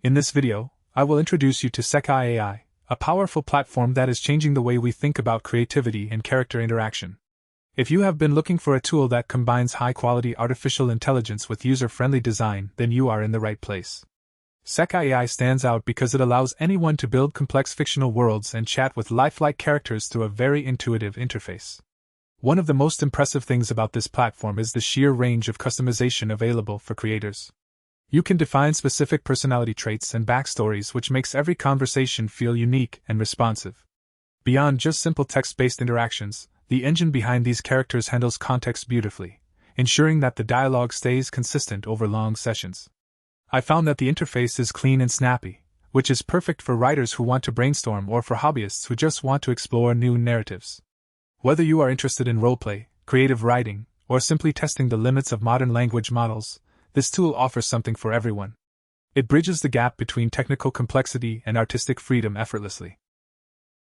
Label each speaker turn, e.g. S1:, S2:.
S1: In this video, I will introduce you to Sekai AI, a powerful platform that is changing the way we think about creativity and character interaction. If you have been looking for a tool that combines high-quality artificial intelligence with user-friendly design, then you are in the right place. Sekai AI stands out because it allows anyone to build complex fictional worlds and chat with lifelike characters through a very intuitive interface. One of the most impressive things about this platform is the sheer range of customization available for creators. You can define specific personality traits and backstories, which makes every conversation feel unique and responsive. Beyond just simple text-based interactions, the engine behind these characters handles context beautifully, ensuring that the dialogue stays consistent over long sessions. I found that the interface is clean and snappy, which is perfect for writers who want to brainstorm or for hobbyists who just want to explore new narratives. Whether you are interested in roleplay, creative writing, or simply testing the limits of modern language models, this tool offers something for everyone. It bridges the gap between technical complexity and artistic freedom effortlessly.